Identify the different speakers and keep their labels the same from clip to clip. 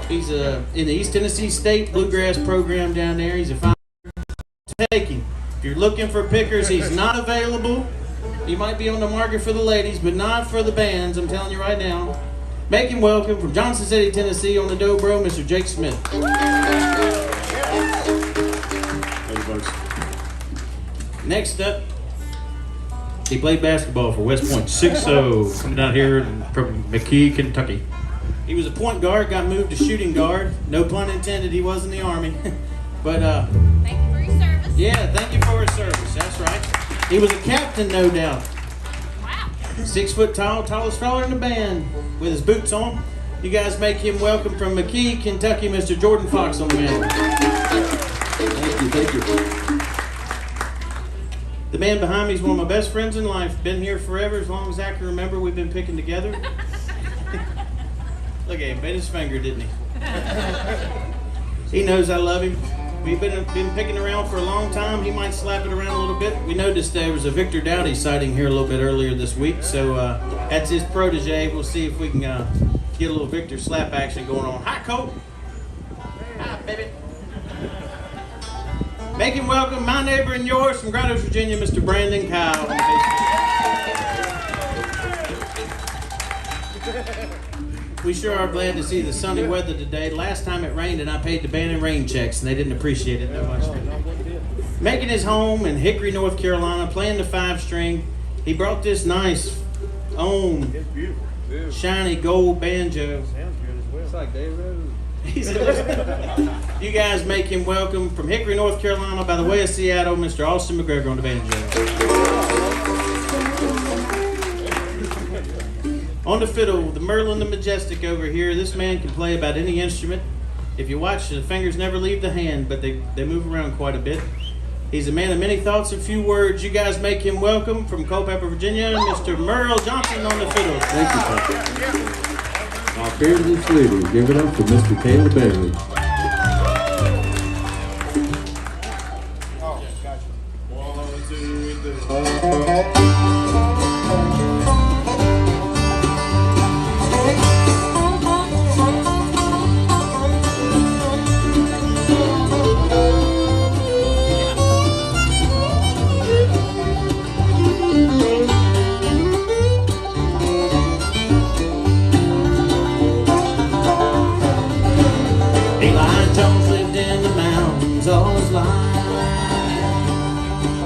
Speaker 1: He's in the East Tennessee State Bluegrass program down there. He's a fine taking. If you're looking for pickers, he's not available. He might be on the market for the ladies, but not for the bands, I'm telling you right now. Make him welcome from Johnson City, Tennessee, on the dobro, Mr. Jake Smith. Next up, he played basketball for West Point, 6'0", coming out here from McKee, Kentucky. He was a point guard, got moved to shooting guard. No pun intended, he was in the Army. But
Speaker 2: thank you for your service.
Speaker 1: Yeah, thank you for his service, that's right. He was a captain, no doubt.
Speaker 2: Wow.
Speaker 1: 6 foot tall, tallest fella in the band, with his boots on. You guys make him welcome from McKee, Kentucky, Mr. Jordan Fox on the band.
Speaker 3: Thank you.
Speaker 1: The man behind me is one of my best friends in life. Been here forever, as long as I can remember. We've been picking together. Look at him, bit his finger, didn't he? He knows I love him. We've been picking around for a long time. He might slap it around a little bit. We noticed there was a Victor Dowdy sighting here a little bit earlier this week, so that's his protege. We'll see if we can get a little Victor slap action going on. Hi, Cole. Hi, baby. Make him welcome my neighbor and yours from Grottoes, Virginia, Mr. Brandon Kyle. We sure are glad to see the sunny weather today. Last time it rained and I paid the band and rain checks and they didn't appreciate it that much. Making his home in Hickory, North Carolina, playing the 5-string. He brought this nice, shiny gold banjo.
Speaker 3: Sounds good as well. It's like Dave Rose.
Speaker 1: You guys make him welcome from Hickory, North Carolina, by the way of Seattle, Mr. Austin McGregor on the banjo. On the fiddle, the Merlin the Majestic over here. This man can play about any instrument. If you watch, the fingers never leave the hand, but they move around quite a bit. He's a man of many thoughts and few words. You guys make him welcome from Culpeper, Virginia, Mr. Merle Johnson on the fiddle.
Speaker 3: Thank you, Patrick. Our fearless leader, give it up to Mr. Caleb Bailey.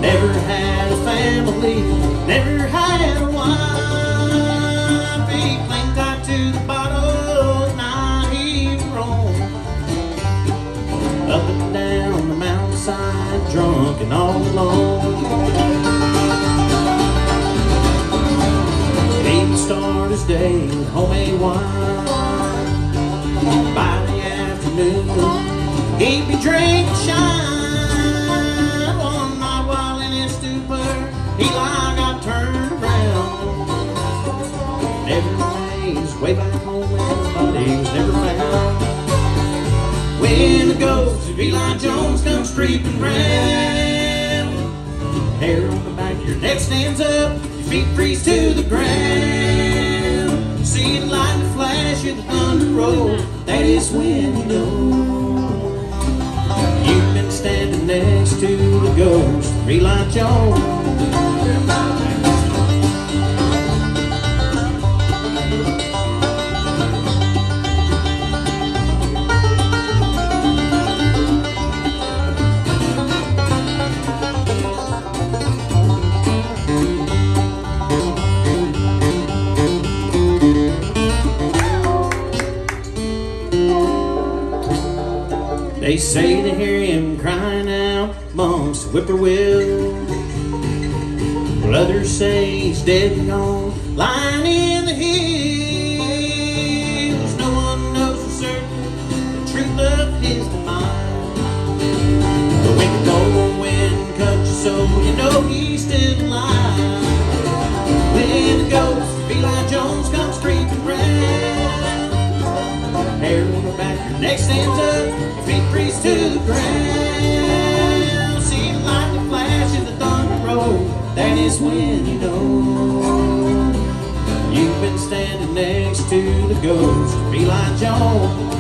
Speaker 1: Never had a family, never had a wife. He clung tight to the bottle, at night he roamed up and down the mountainside, drunk and all alone. He would start his day with homemade wine. By the afternoon, he'd be drinking shine. Eli got turned around. Everybody's way back home and his body was never found. When the ghost of Eli Jones comes creeping round, hair on the back of your neck stands up, your feet freeze to the ground. See the lightning flash and the thunder roll, that is when you know you've been standing next to the ghost of Eli Jones. They say they hear him crying out amongst the whippoorwill. Well, others say he's dead and gone, lying in the hills. No one knows for certain the truth of his demise. But when the cold wind cuts your soul, you know he's still alive. When the ghost of Eli Jones comes creeping round, hair on the back, your neck stands up, your feet freeze to the ground. See the lightning flash and the thunder roll, that is when you know you've been standing next to the ghost of Eli Jones.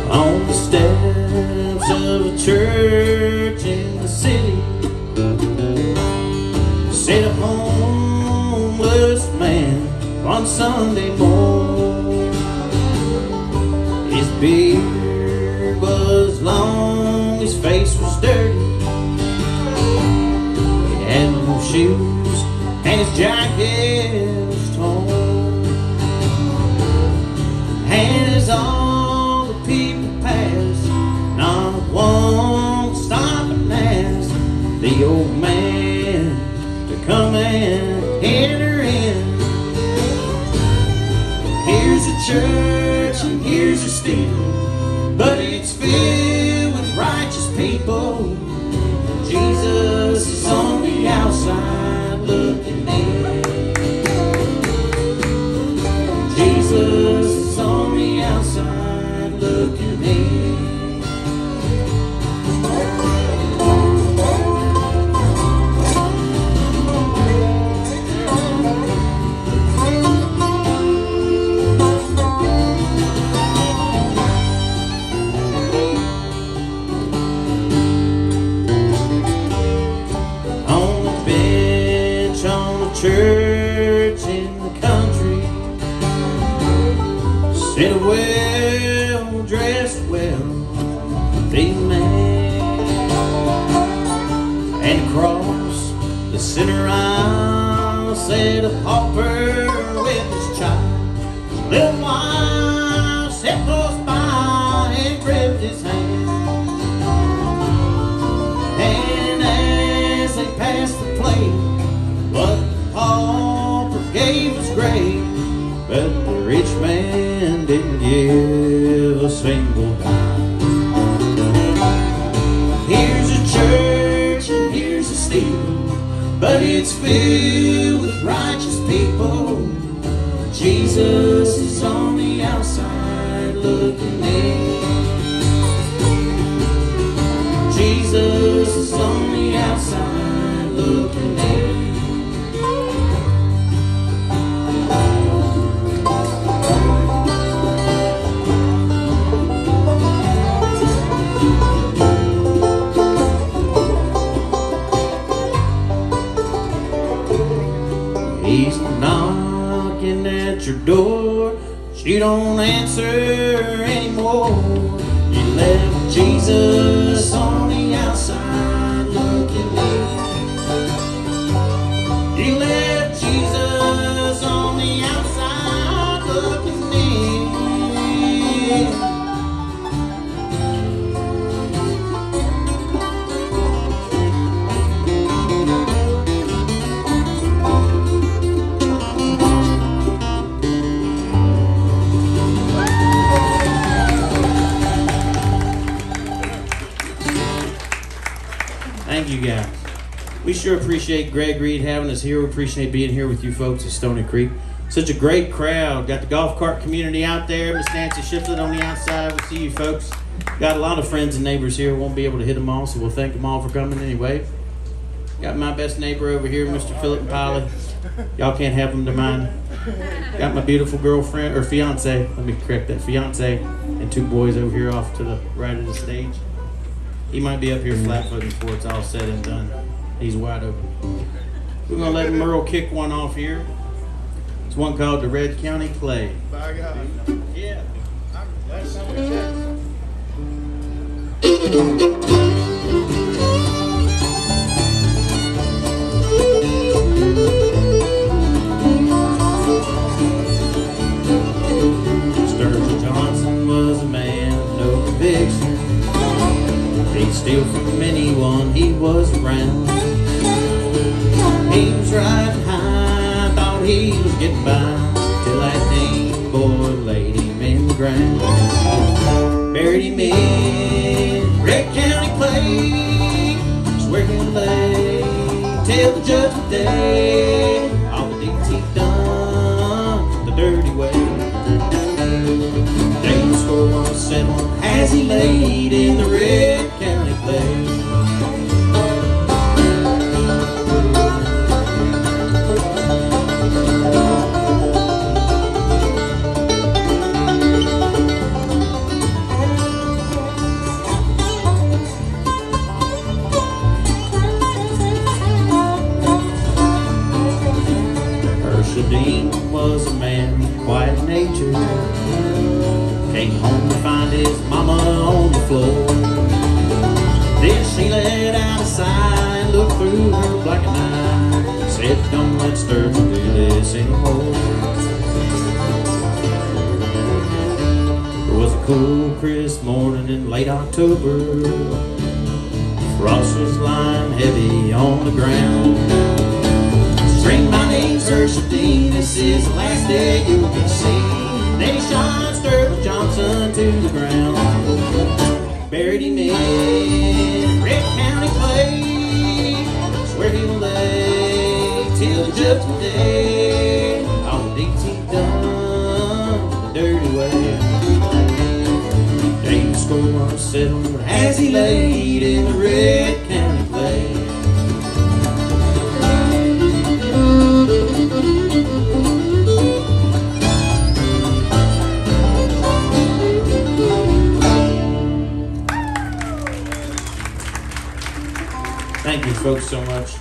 Speaker 1: On the steps of a church in the city sat a homeless man one Sunday morning. His beard was long, his face was dirty. He had no shoes and his jacket was torn. And as all the people passed, not one stopped and asked the old man to come and enter in. Here's a church and here's a steeple, but it's filled with righteous people. Jesus is on the outside looking in. Jesus is on the outside looking in. On the bench on the church in the country sat a well-dressed, well-fed man, and across the center aisle sat a pauper with his child. Little while sat close by and gripped his hand, and as they passed the plate, what the pauper gave was great, but the rich man didn't give a single dime. Here's a church and here's a steeple, but it's filled with righteous people. Jesus is on the outside looking in. Jesus is on the outside looking in. He's knocking at your door, but you don't answer anymore. You left Jesus on the outside looking in. You left Jesus on the outside looking in. Thank you guys. We sure appreciate Greg Reed having us here. We appreciate being here with you folks at Stoney Creek. Such a great crowd. Got the golf cart community out there. Miss Nancy Shiflett on the outside. We see you folks. Got a lot of friends and neighbors here. Won't be able to hit them all, so we'll thank them all for coming anyway. Got my best neighbor over here, Mr. Philip and Polly. Y'all can't have them to mine. Got my beautiful girlfriend, or fiance. Let me correct that. Fiance and two boys over here off to the right of the stage. He might be up here flat-footed before it's all said and done. He's wide open. We're going to let Merle kick one off here. It's one called the Red County Clay.
Speaker 4: By God.
Speaker 1: Yeah.
Speaker 4: That's how we check.
Speaker 1: Sturgill Johnson was a man of no conviction. He'd steal from anyone he was around. He was riding high, thought he was getting by, till that name boy laid him in the ground. Buried him in Red County Clay. Just where he'll lay till the judgment day. All the deeds he'd done, the nature. Came home to find his mama on the floor. Then she let out a sigh and looked through her blackened eye. Said, don't let Sturgeon do this anymore. It was a cool, crisp morning in late October. Frost was lying heavy on the ground. String, my name's Herschel Dean. This is the last day you'll be seen. Then he shot Sturgill Johnson to the ground. Buried him in Red County clay. That's where he'll lay till the judgment day. All the deeds he done the dirty way. David score settled as he laid in the Red County clay. Thank you folks so much.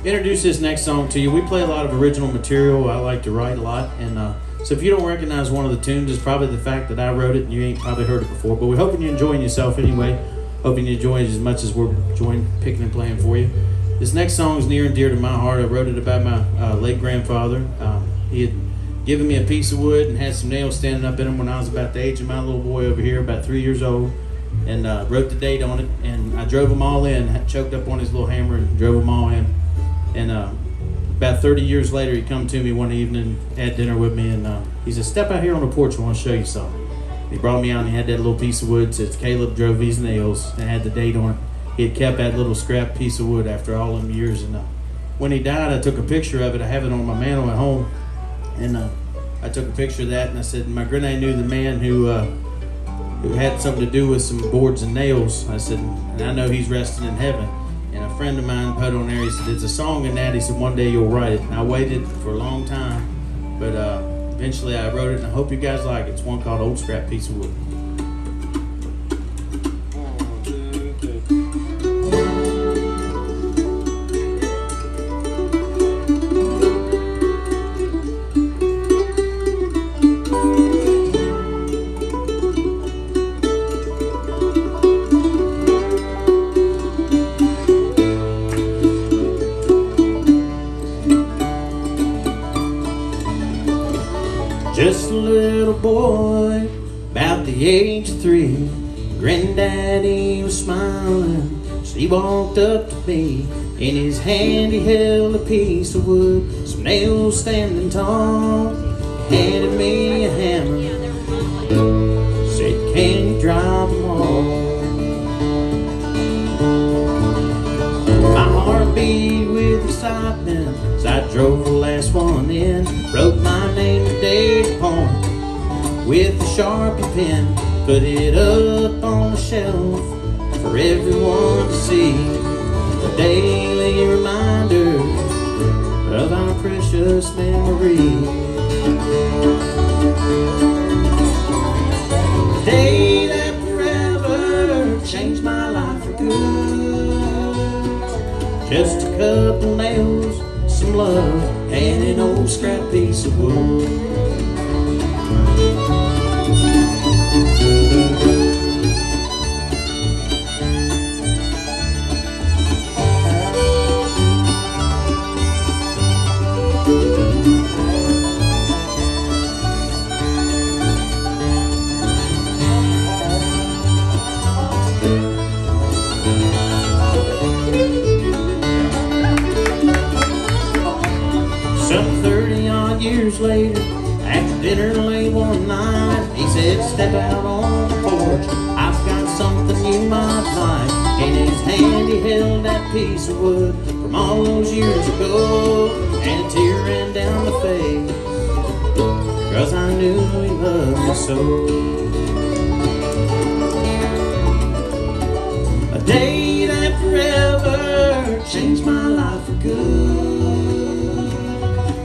Speaker 1: Introduce this next song to you. We play a lot of original material. I like to write a lot, and so if you don't recognize one of the tunes, it's probably the fact that I wrote it and you ain't probably heard it before. But we're hoping you're enjoying yourself anyway. Hoping you enjoy it as much as we're enjoying picking and playing for you. This next song is near and dear to my heart. I wrote it about my late grandfather. He had given me a piece of wood and had some nails standing up in him when I was about the age of my little boy over here, about 3 years old. And wrote the date on it, and I drove them all in, choked up on his little hammer and drove them all in. And about 30 years later, he come to me one evening, had dinner with me, and he said, step out here on the porch, I want to show you something. He brought me out and he had that little piece of wood, says Caleb drove these nails, and had the date on it. He had kept that little scrap piece of wood after all them years, and when he died, I took a picture of it. I have it on my mantle at home, and I took a picture of that, and I said, my granddad knew the man who had something to do with some boards and nails. I said, and I know he's resting in heaven. And a friend of mine put on there, he said, it's a song in that. He said, one day you'll write it. And I waited for a long time, but eventually I wrote it, and I hope you guys like it. It's one called Old Scrap Piece of Wood. Just a little boy, about the age of 3. Granddaddy was smiling as he walked up to me. In his hand he held a piece of wood, some nails standing tall. He handed me a hammer, said, can you drop them all? My heart beat with excitement as I drove the last one in. Wrote my name and date upon it with a Sharpie pen. Put it up on the shelf for everyone to see. A daily reminder of our precious memory. The day that forever changed my life for good. Just a couple nails, some love, and an old scrap piece of wood. Some 30-odd years later, after dinner late one night, he said, step out on the porch, I've got something you might like. In his hand he held that piece of wood from all those years ago, and a tear ran down my face, 'cause I knew he loved me so. A day that forever changed my life for good.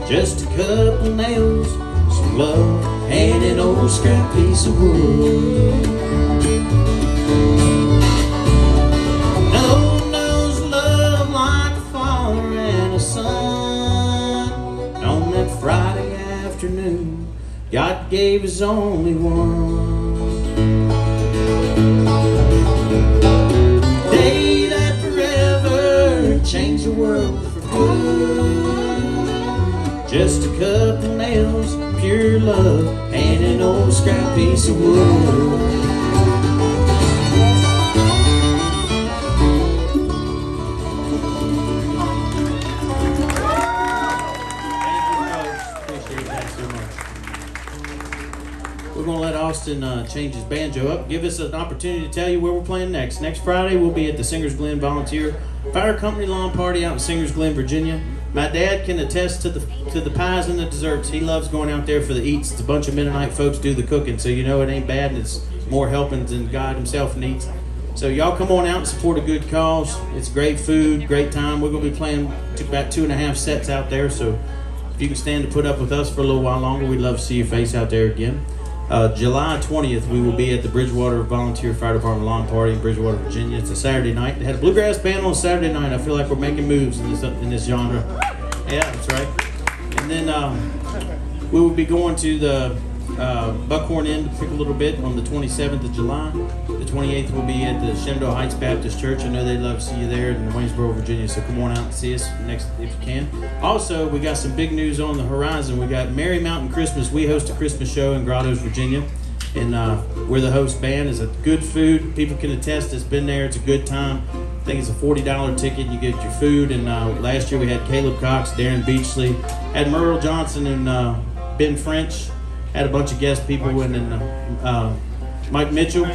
Speaker 1: Just a couple nails, some love, and an old scrap piece of wood. No one knows love like a father and a son. On that Friday afternoon, God gave his only one. Day that forever changed the world for good. Just a couple nails, pure love, and an old scrap piece of wood. We're going to let Austin change his banjo up. Give us an opportunity to tell you where we're playing next. Next Friday, we'll be at the Singers Glen Volunteer Fire Company Lawn Party out in Singers Glen, Virginia. My dad can attest to the pies and the desserts. He loves going out there for the eats. It's a bunch of Mennonite folks do the cooking, so you know it ain't bad, and it's more helpings than God himself needs. So y'all come on out and support a good cause. It's great food, great time. We're going to be playing about 2.5 sets out there, so if you can stand to put up with us for a little while longer, we'd love to see your face out there again. July 20th, we will be at the Bridgewater Volunteer Fire Department Lawn Party in Bridgewater, Virginia. It's a Saturday night. They had a bluegrass band on Saturday night. I feel like we're making moves in this genre. Yeah, that's right. And then we will be going to the Buckhorn Inn to pick a little bit on the 27th of July. The 28th will be at the Shenandoah Heights Baptist Church. I know they'd love to see you there in Waynesboro, Virginia, so come on out and see us next if you can. Also, we got some big news on the horizon. We got Merry Mountain Christmas. We host a Christmas show in Grottoes, Virginia, and we're the host band. It's a good food. People can attest it's been there. It's a good time. I think it's a $40 ticket. You get your food, and last year we had Caleb Cox, Darren Beachley, had Merle Johnson and Ben French, had a bunch of guest people, and then Mike Mitchell.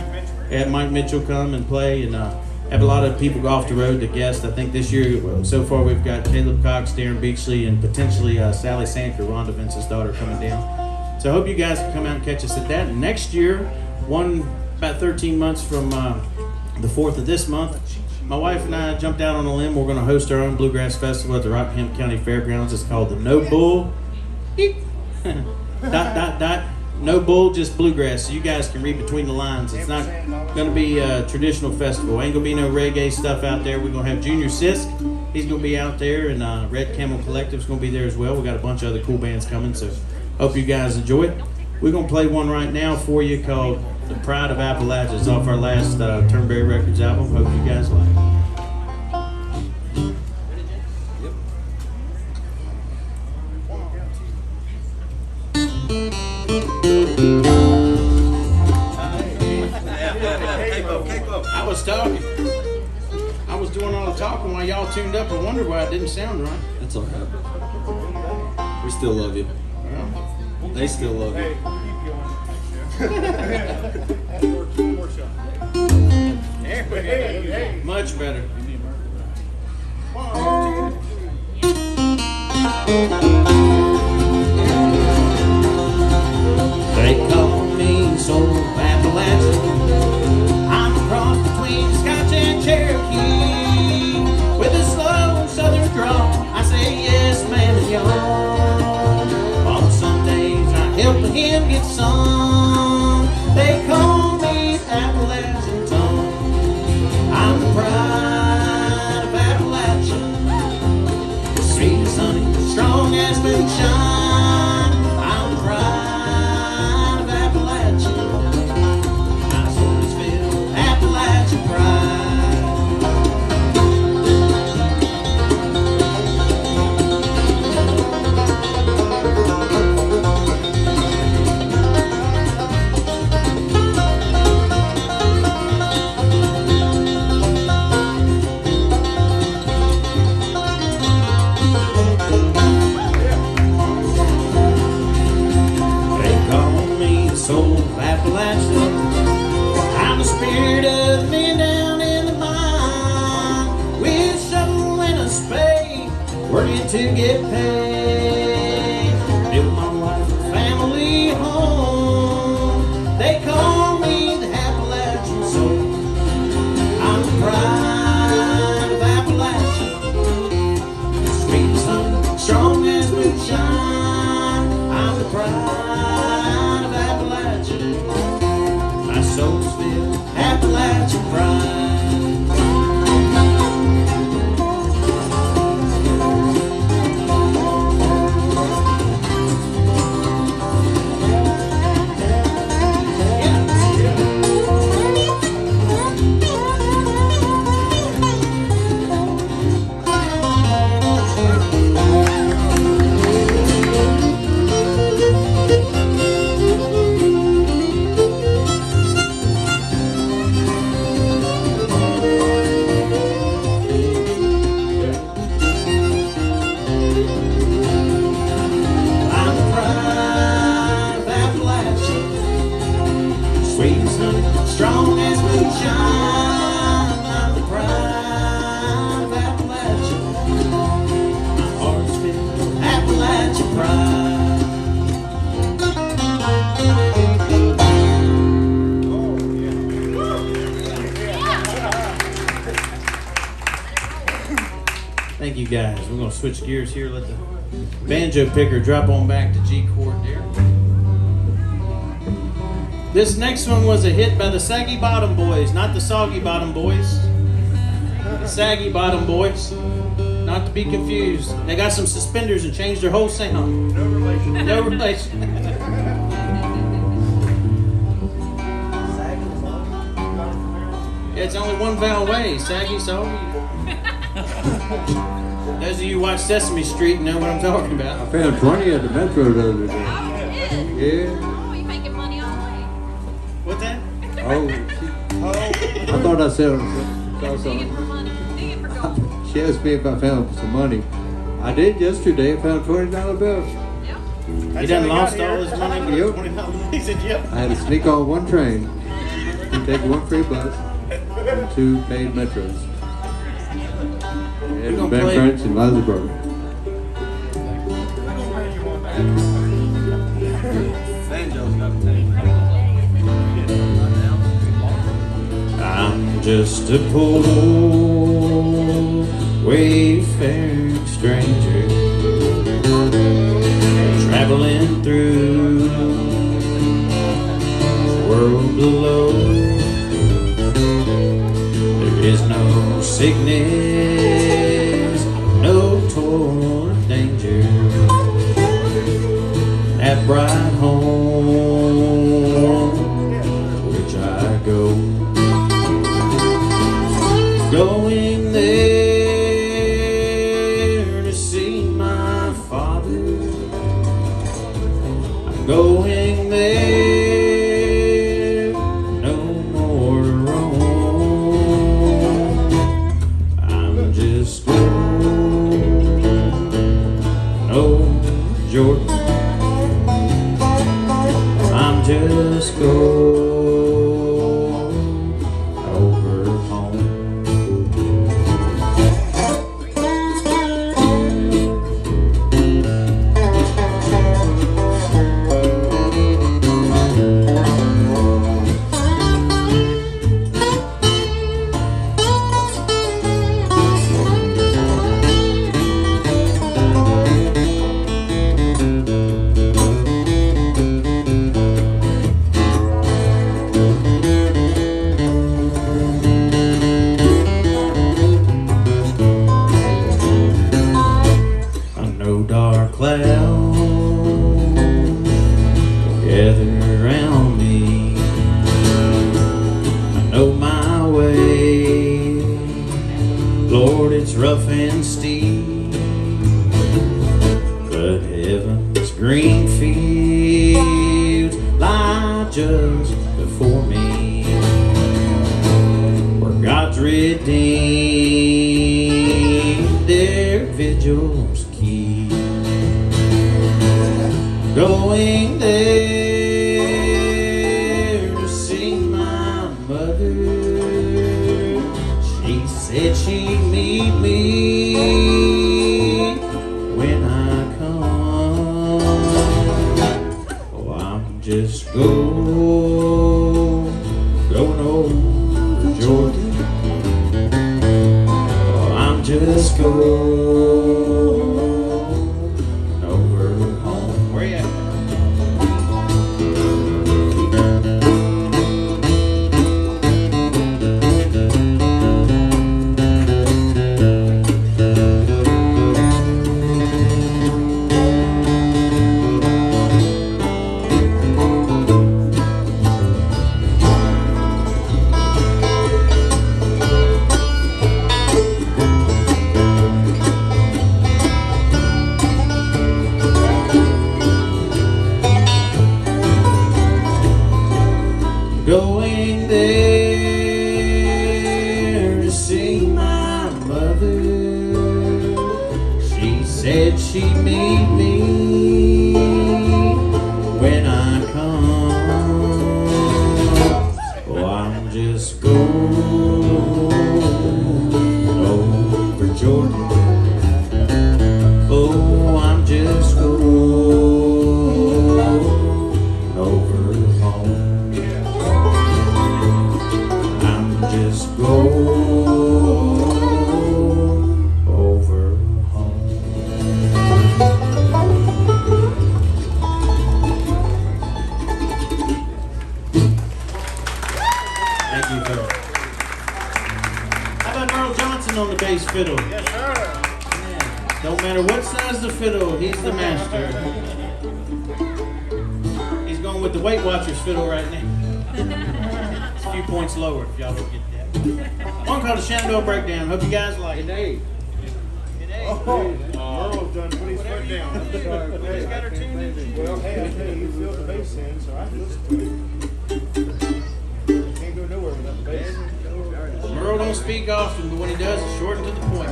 Speaker 1: Had Mike Mitchell come and play, and have a lot of people go off the road to guest. I think this year, so far, we've got Caleb Cox, Darren Beachley, and potentially Sally Sanker, Rhonda Vince's daughter, coming down. So I hope you guys can come out and catch us at that. And next year, about 13 months from the 4th of this month, my wife and I jumped out on a limb. We're going to host our own Bluegrass Festival at the Rockingham County Fairgrounds. It's called the No Bull... No bull, just bluegrass, so you guys can read between the lines. It's not going to be a traditional festival. Ain't going to be no reggae stuff out there. We're going to have Junior Sisk. He's going to be out there, and Red Camel Collective's going to be there as well. We got a bunch of other cool bands coming, so hope you guys enjoy it. We're going to play one right now for you called The Pride of Appalachia. It's off our last Turnberry Records album. Hope you guys like it. I was talking. I was doing all the talking while y'all tuned up. I wonder why it didn't sound right.
Speaker 5: That's all right. We still love you.
Speaker 1: Well,
Speaker 5: They still love you.
Speaker 1: much better. They call me Soul Appalachian. I'm a cross between Scotch and Cherokee. With a slow southern drawl, I say yes, ma'am, and y'all. On some days I help the hymn get sung. They call me Appalachian tongue. I'm the pride of Appalachia. Sweet and sunny, strong as moonshine. I'm the pride of Appalachia. My soul is filled with Appalachian pride. guys. We're going to switch gears here. Let the banjo picker drop on back to G chord there. This next one was a hit by the Saggy Bottom Boys, not the Soggy Bottom Boys. The Saggy Bottom Boys, not to be confused. They got some suspenders and changed their whole sound.
Speaker 4: No relation.
Speaker 1: No relation. It's only one vowel away. Saggy, Soggy. Those of you who watch Sesame Street know what I'm talking about.
Speaker 3: I found 20 at the Metro the other day.
Speaker 2: Oh, you did?
Speaker 3: Yeah.
Speaker 2: Oh, you making money all the way.
Speaker 1: What's that?
Speaker 3: Oh, I thought I said
Speaker 2: Dig it for
Speaker 3: something.
Speaker 2: money. Dig it for gold.
Speaker 3: She asked me if I found some money. I did yesterday. I found $20 bills.
Speaker 2: Yep.
Speaker 1: He done lost all his money with
Speaker 3: Yep.
Speaker 1: $20. He said, yep.
Speaker 3: I had to sneak on one train and take one free bus and 2 paid metros.
Speaker 1: We're
Speaker 3: And
Speaker 1: gonna
Speaker 3: Ben
Speaker 1: play-
Speaker 3: French and Liza Brother.
Speaker 5: Banjo's got the name.
Speaker 1: I'm just a poor wayfaring stranger traveling through the world below. There is no sickness, no toil or danger. That bright home which I go. Going there to see my father. I'm going there, no more to roam. I'm just going, no Jordan. I'm just going over home. No dark clouds gather around me. I know my way, Lord, it's rough and steep, but heaven's green fields lie just before me, where God's redeemed their vigils keep. Going there to see my mother. She said she'd meet me when I come. Oh, I'm just going over Jordan. Oh, I'm just going over home. Where you at? Going there to see my mother. She said she'd meet me when I come. Oh, I'm just going over Jordan. Oh, I'm just going over home. Just go over bass fiddle.
Speaker 4: Yes, sir.
Speaker 1: Don't matter what size the fiddle, he's the master. He's going with the Weight Watchers fiddle right now. It's a few points lower if y'all don't get that. One called the Shenandoah Breakdown. Hope you guys like it.
Speaker 3: Hey,
Speaker 4: Oh, Merle's done put his foot down. I'm sorry.
Speaker 1: She's got her tune in.
Speaker 4: Well, hey, I tell you, you filled the bass in, so I can listen to it. Can't go nowhere without the bass.
Speaker 1: Merle don't speak often, but when he does, it's short and to the point.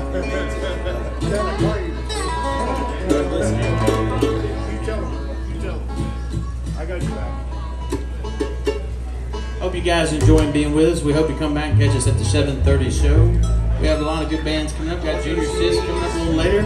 Speaker 4: You tell him. You tell him. I got you back.
Speaker 1: Hope you guys enjoying being with us. We hope you come back and catch us at the 7:30 show. We have a lot of good bands coming up. We got Junior Sis coming up a little later.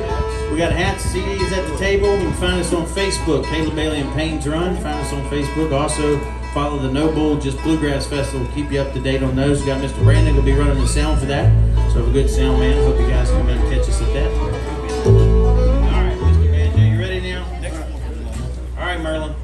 Speaker 1: We got hats, CDs at the table. You can find us on Facebook, Caleb Bailey and Paine's Run. Find us on Facebook. Also, follow the No Bull Just Bluegrass Festival. Keep you up to date on those. We got Mr. Brandon will be running the sound for that. So have a good sound man. Hope you guys come out and catch us at that. All right, Mr. Banjo, you ready now? Next one. All right, Merlin.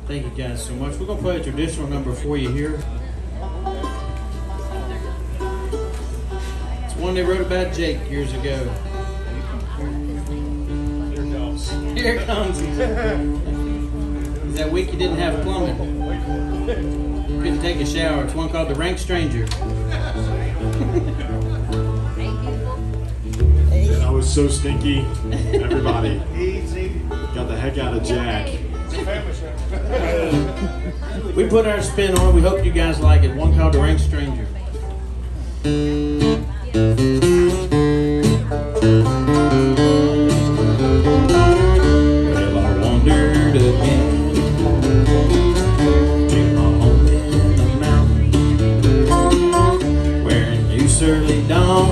Speaker 1: Thank you guys so much. We're going to play a traditional number for you here. It's one they wrote about Jake years ago. Here it comes. It's that week you didn't have plumbing. Couldn't take a shower. It's one called The Rank Stranger.
Speaker 5: And I was so stinky. Everybody
Speaker 4: Easy.
Speaker 5: got the heck out of Jack.
Speaker 4: Family show.
Speaker 1: We put our spin on it. We hope you guys like it. One called The Rank Stranger. Well, I wandered again to my home in the mountains, wearing new surly dawn.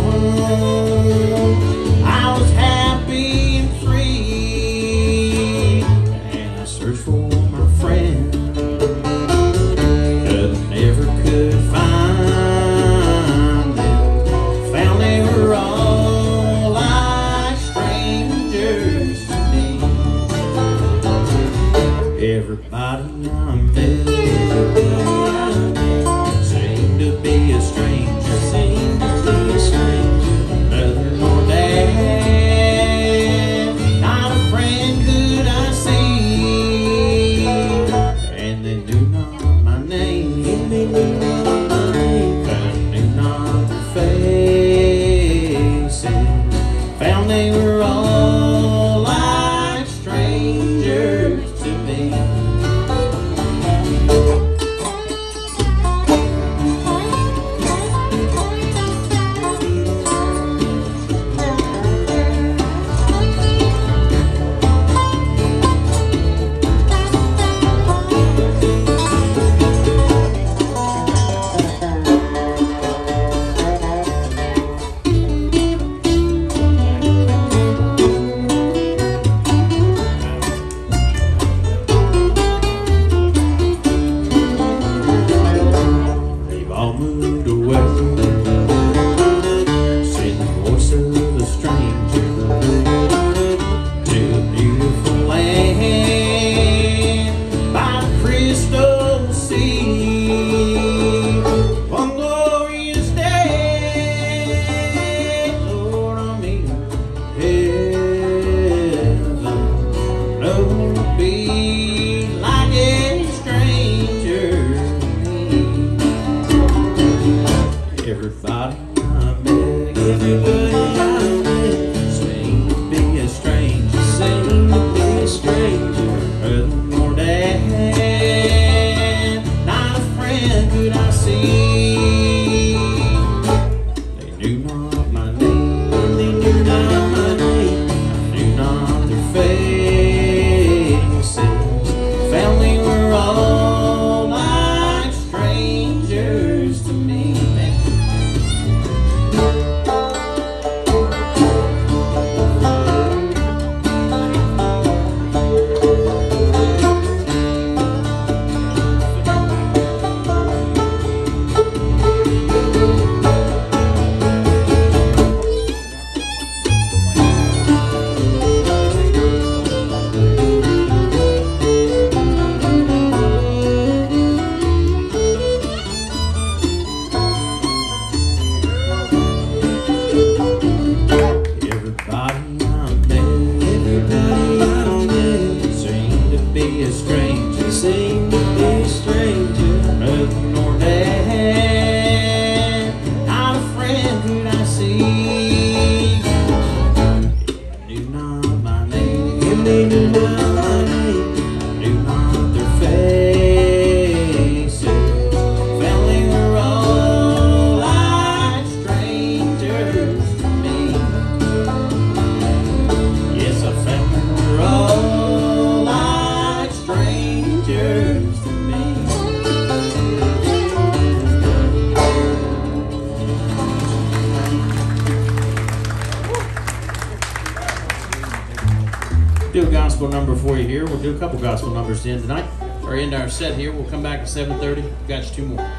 Speaker 1: gospel number for you here. We'll do a couple gospel numbers to end tonight, or end our set here. We'll come back at 7:30. Got you two more.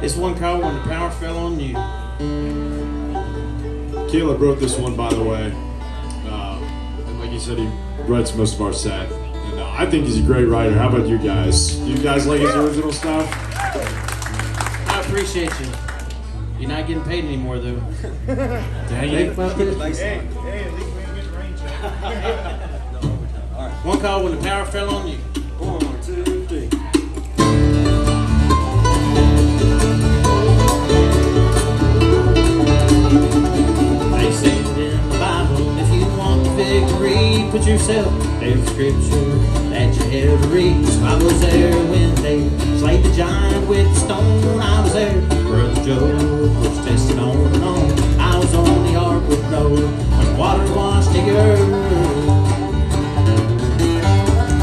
Speaker 1: This one called When the Power Fell on You.
Speaker 6: Caleb wrote this one, by the way. And like he said, he writes most of our set. And I think he's a great writer. How about you guys? Do you guys like his original stuff?
Speaker 1: I appreciate you. You're not getting paid anymore, though. Dang
Speaker 3: Think
Speaker 1: it.
Speaker 3: about this.
Speaker 4: Hey, at least we ain't getting rain check.
Speaker 1: One called When the Power Fell on You.
Speaker 5: 1, 2, 3.
Speaker 1: They say it in the Bible, if you want the victory, put yourself in the scripture that you have to read. So I was there when they slayed the giant with the stone. I was there, Brother Joe was tested on and on. I was on the ark with Noah when the water washed the earth.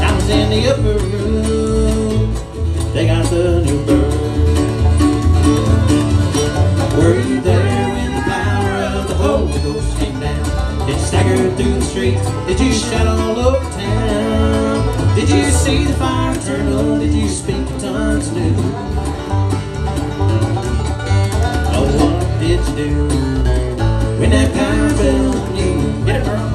Speaker 1: I was in the upper room, they got the new birth. Were you there when the power of the Holy Ghost came down? Did you stagger through the streets? Did you shout all over town? Did you see the fire turn on? Did you speak in tongues new? Oh, what did you do when that power fell on you? Get it, girl.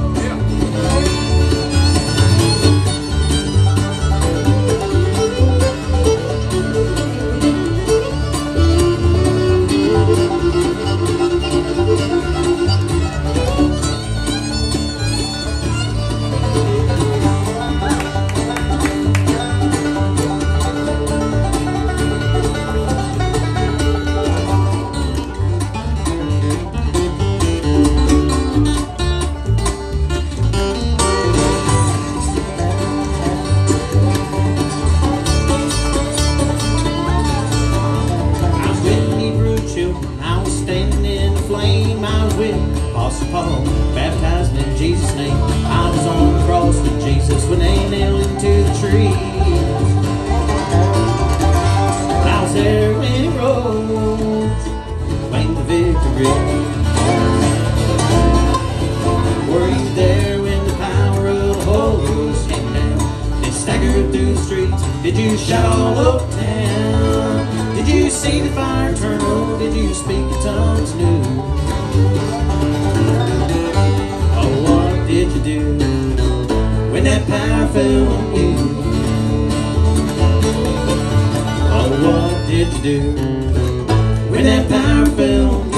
Speaker 1: Paul, baptized in Jesus' name. I was on the cross with Jesus when they nailed him to the tree. I was there when he rose, claimed the victory. Were you there when the power of the Holy Ghost came down? Did you stagger through the streets? Did you shout all over town? Did you see the fire turn on? Did you speak in tongues new? Oh, what did you do when that power fell on you? Oh, what did you do when that power fell on you?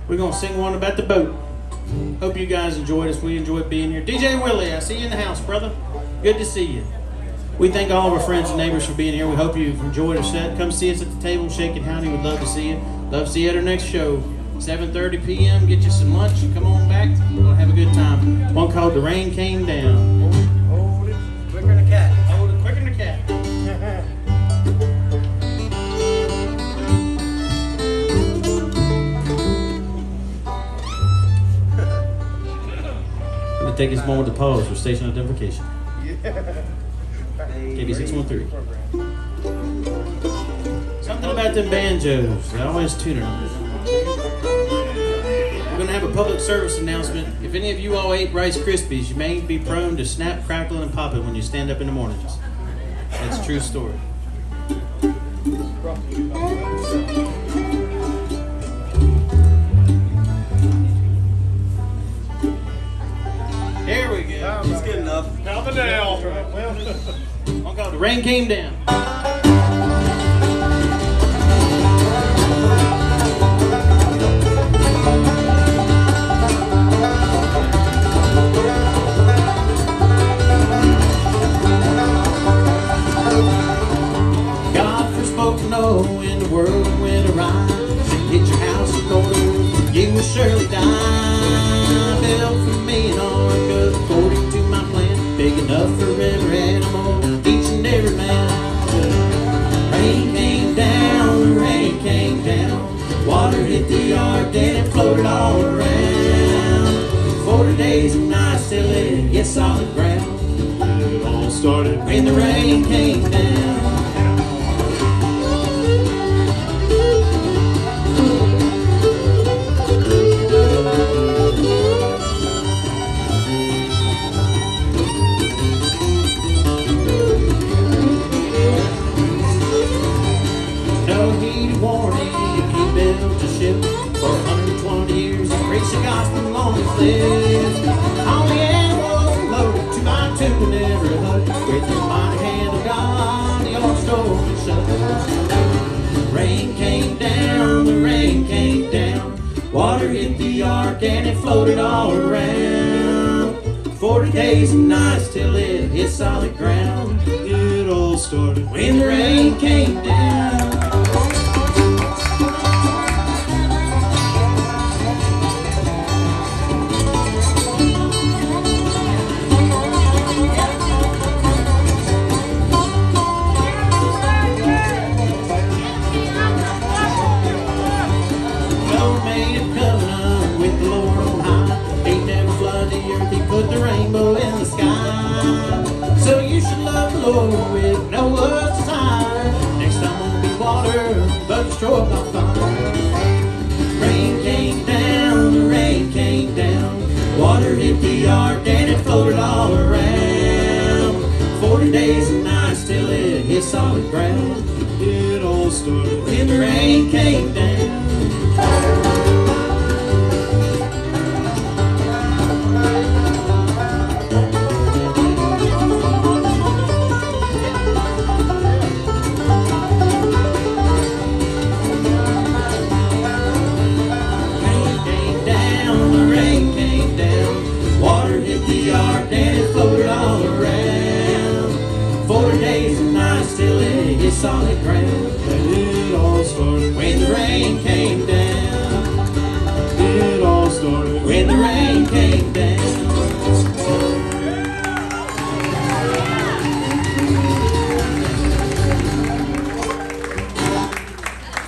Speaker 1: We're going to sing one about the boat. Hope you guys enjoyed us. We enjoyed being here. DJ Willie, I see you in the house, brother. Good to see you. We thank all of our friends and neighbors for being here. We hope you've enjoyed our set. Come see us at the table, shaking howdy. We'd love to see you. Love to see you at our next show. 7:30 p.m. Get you some lunch and come on back. We'll have a good time. One called The Rain Came Down.
Speaker 4: Hold it quicker than a cat.
Speaker 1: Hold it quicker than a cat. I'm going to take this moment to pause for station identification. KB 613. Something about them banjos. I always tune them. We're going to have a public service announcement. If any of you all ate Rice Krispies, you may be prone to snap, crackling, and popping when you stand up in the mornings. That's a true story. Here we go.
Speaker 5: It's good enough.
Speaker 4: Now the nail.
Speaker 1: One called The Rain Came Down. God first spoke to Noah when the world went awry. Said, get your house in order, you will surely die. Built for me an ark according to my plan, big enough for every animal, each and every man. Rain came down, the rain came down. Water hit the ark and it floated all around. 40 days and nights till it hit solid ground.
Speaker 6: It all started
Speaker 1: When the rain came down. preach the gospel on the cliffs. On the animals loaded 2 by 2 in every hut. With the mighty hand of God, the old storm is shut. Rain came down, the rain came down. Water hit the ark and it floated all around. 40 days and nights till it hit solid ground.
Speaker 6: It all started
Speaker 1: When the rain came down. Noah made a covenant with the Lord on high. He'd never flood the earth, he put the rainbow in the sky. So you should love the Lord with Noah's sign. Next time won't be water, but destroyed by fire. Rain came down, the rain came down. Water hit the ark and it floated all around. 40 days and nights till it hit solid ground.
Speaker 6: It all started
Speaker 1: When the rain came down. Solid ground.
Speaker 6: It all started
Speaker 1: When the rain came down.
Speaker 6: It all started
Speaker 1: When the rain came down.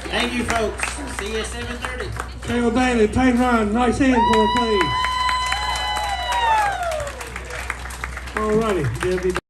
Speaker 1: Thank you, folks. See you at 7:30.
Speaker 7: Taylor Bailey, Paine Ryan, nice hand for him, please. All righty, Debbie.